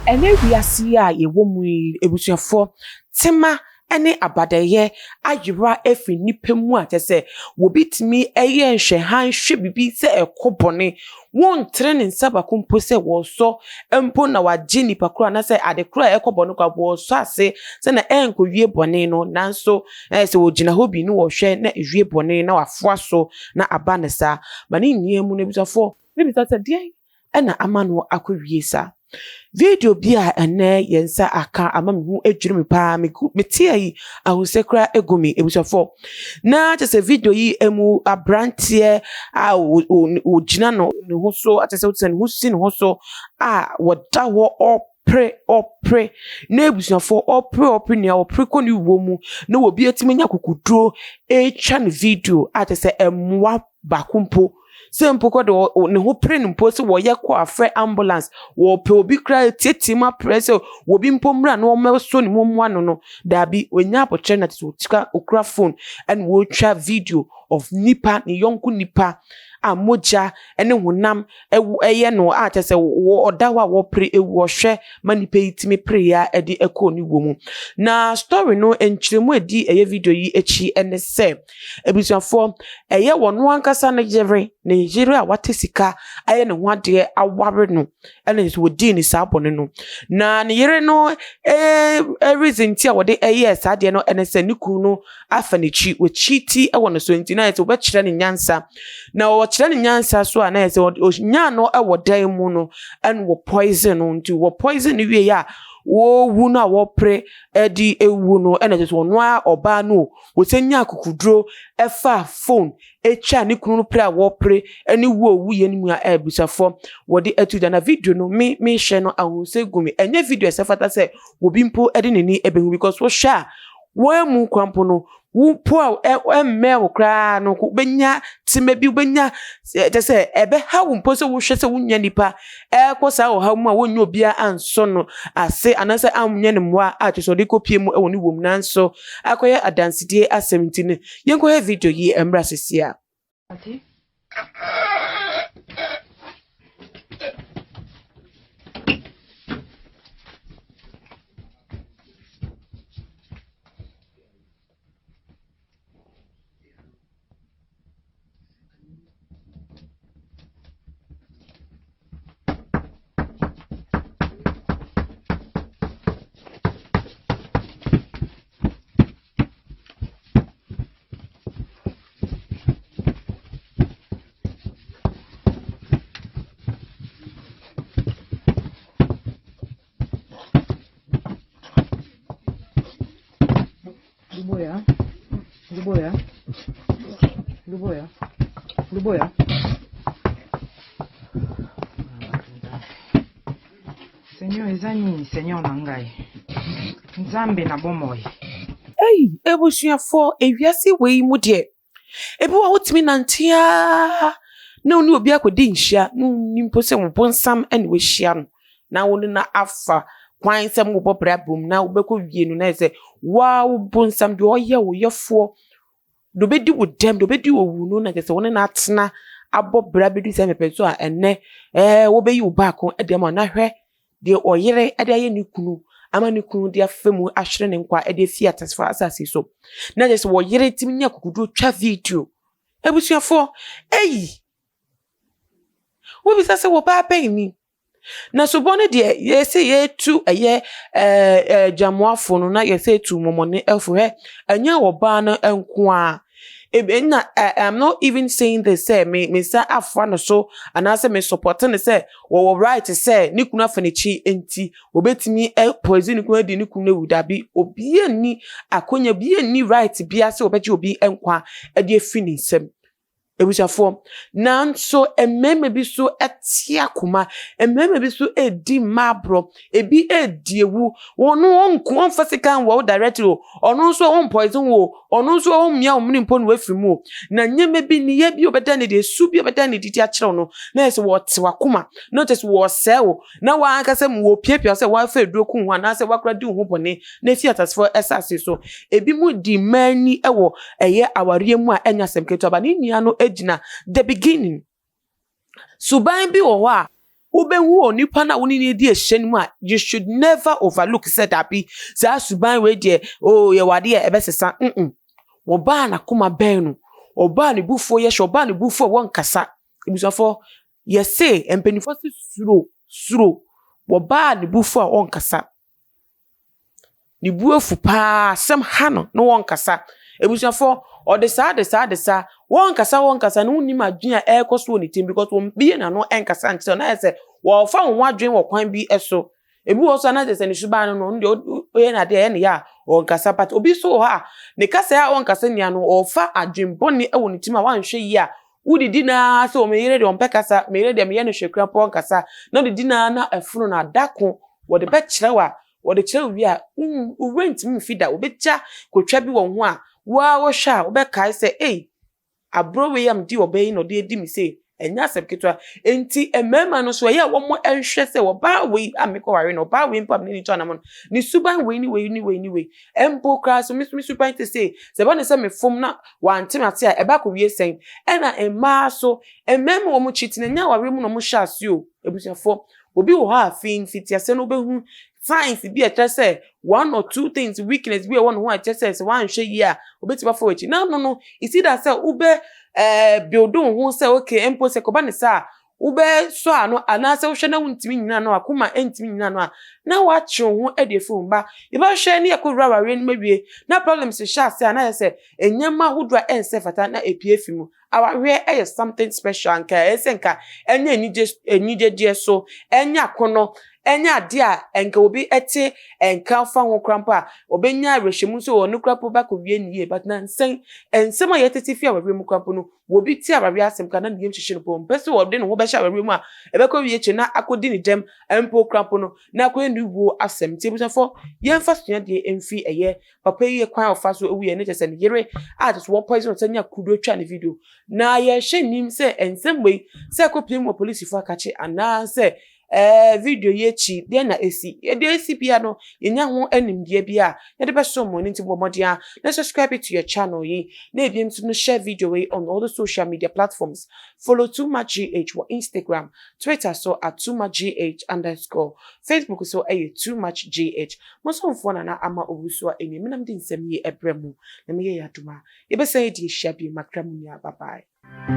ene wiase a ye wo mu ebusuafo tema ene abadaye ayira efi nipemu a tese wo bitimi eye nhwe han hwe bibi se ekobone won trene nsaba kompo se wo so empo na waje nipa kura na se ade kura ekobone kwa wo so ase se na enko wie bone no nanso se wo gina hobi no wo hwe na ewie bone na wafo so na aba ne sa mane niemu na ebusuafo bibi se de ena amano akɔwie sa video bia ene yensa aka amamehu edwiri me pa me tie yi ahosekra egumi ebusuafo na tese video yi emu abrantie a o gina no ne ho so atese utse ne ho si ne ho so a woda ho opre na ebusuafo opre ne opre koni wo mu na obi atime nya kokuduro twa ne video atese emwa bakumpo Simple ko do ne ho pre ne mpo se wo ye ko afre ambulance wo pe obi kra tietima press wo bi mpo mra na wo meso ne momwa no da bi onya apotre na tso tika okra phone and wo twa video of nipa ne yonku nipa amoja ene honam eye no a tese wo odawa wo pre ewu hwe manipa yitimi pre ya ede ekoni wo mu na story no enchiremu edi eye video yi echi ene se ebusuafo eye wono ankasa na jere Nigeria watesika aye ne ho ade aware no ene so wodi ni sabone no na ne yere no reason ti a wode eye sa de no ene se niku no afanichi we chiti e wono so ntina ete obekire ne nyansa na kire ne nyansa so a na ese nya no e wodan mu no en wo poison no nti wo poison wie ya wo wu na wo pre edi ewu no ene just wono a oba no wo senya akukuduro efa phone echa ni kunu pre a wo pre eni wo ye ni mu a ebusafo wo de etuda na video no me share no ahunse gumi enye video esefata se wo bimpo edi nini ebehu because wo sha wo mu kwampo no wo po emme wo kra no ko benya time bi benya te se ebe ha wo mpo se wo hwe se wo nya nipa kosa wo ha mu a wo nya obia anso no ase anase amnya ne moa a to so de kopie mu e woni wom nanso akoye adansidie asemtine yenko he video yi embra sesia ati Luboya. Senyor ezani, senyor nangai. Nzambe na bomoy. Hey, ebusuafo ewiase wei mu de. Ebi wa wotimi nantia. Na oni obi akodi nhia, no nimpo se wo bonsam ene we hia no. Na woni na afa kwan sem wo bobra bom na wo beko wie no na se wa wo bonsam de oye wo yefo. Do bedi wo dem do bedi wo wu no na se woni na atena abobra bedi se mepeso a ene wo beyi wo ba ko ede ma na hwe de oyere ede aye ni kunu ama ni kunu de afemu ahwere ne nkwa ede fi atasfa asase so na je se wo yere timi nya kokudu twa video ebusuafo wo bisa se wo ba pen ni na so bone de yese yetu eye jamoafo no na yese tu momone efu he anya wo ba na enko a I'm not even saying they say me say afwa no so and I say me supporting they say wo right to say ni kunu afanichi enti obetimi poison kunu di ni kunu wudabi obi ani akonya bi ani right bia say obeji obi enkwa e de finisem ebushafo nanso emmeme bi so etia kuma emmeme bi so edi mabro ebi ediewu wonu onku onfasikan wo directly onu so on poison wo onu so on mia omni mpo no afimu na nyeme bi ni ye bi obeda ne de su bi obeda ne didi akere no na ese wo te wakuma not just wo sewo na wa akase mu wo piepia se wa fa eduoku hu na se wakra di hu bone na fi atasfo esase so ebi mu di mani ewo eye aware mu a enya semketo aba ni nia no ejina the beginning suban bi wo ho a Ubehu onipa na woni ne di ehyenmu a you should never overlook said abi za suban we de oh ye wade e ebesesa oba na kuma ben no oba ne bufo ye oba ne bufo won kasa ebusafo ye say empenifo suro oba ne bufo a won kasa ni buafu pa sem hano no won kasa ebusafo odesa won kasa no nim adwen a ekoso ni tim because won biye na no enkasa nti na say wo fa won adwen wo kwan bi eso ebi wo so na say ni suban no nde oye na de ye ya won kasa but obi so ha ne kasa ya won kasa nia no o fa adwen boni e wo ni tim a wan hwe yi a udidi na so me yire de on pekasa me yire de me ye no hwekra po kasa na udidi na afunu na dako wo de be kirewa wo de kire wi a rent me fida obeja kotwa bi wo ho a wa wo hwa obeka say abro we am di obey no de di mi say enya sepketwa enti emema no so ye wo mo enhwe say wo ba we ameko ware no ba we mpam ni to anamon ni suban we ni empo kra so mi suban te say se ba ne say me fom na wante mate a eba ko wie sen ena emma so emema wo mo cheating enya ware mu no mo hwa asio ebusiafo obi wo ha fin fitiase no behu signs be a say one or two things weakness be one who I just says one share year obeti ba forward no you see that say ube build who say okay empo se koba ne sa ube so ano anase wo hwe na wuntimi nyina no akoma entimi nyina no na wa che ho edefo mba e ba hwe ne yakowura ware no mawie na problems sha say na say enyama hodwa ense fata na epie mu aware is something special anka esenka enya enije die so enya kono enya de a enka obi ete enka fa ho krampo a obenya rehwemu so onu krampo ba ko wie niye but na nsen ensem a yetete fi aware mu krampo no obi ti aware asem kana ne yem hwehwe no pom pese wo de no ho be hwa aware mu a ebekọ wie che na akodi ni dem empo krampo no na akọ ni wo asem ti busafo yemfa sua de emfi eye papa yi kwan ofa so ewu ye ne tese ne yere a just one poison tanya kudo twa ne video na ye hwe nim se ensem we se kopiem mo police fo akache ana se video yechi de na esi ye de esi bia no yenya ho animdie bia ye de be so mo nti bo modia na subscribe to your channel yi na ebiem to no share video we on all the social media platforms follow too much gh for Instagram Twitter so at too much gh _ Facebook so too much gh mo so mfo na ama owusu a eni menam de nsem yi ebremu na me ye yaduma ye be say di share bi makramu ya bye bye.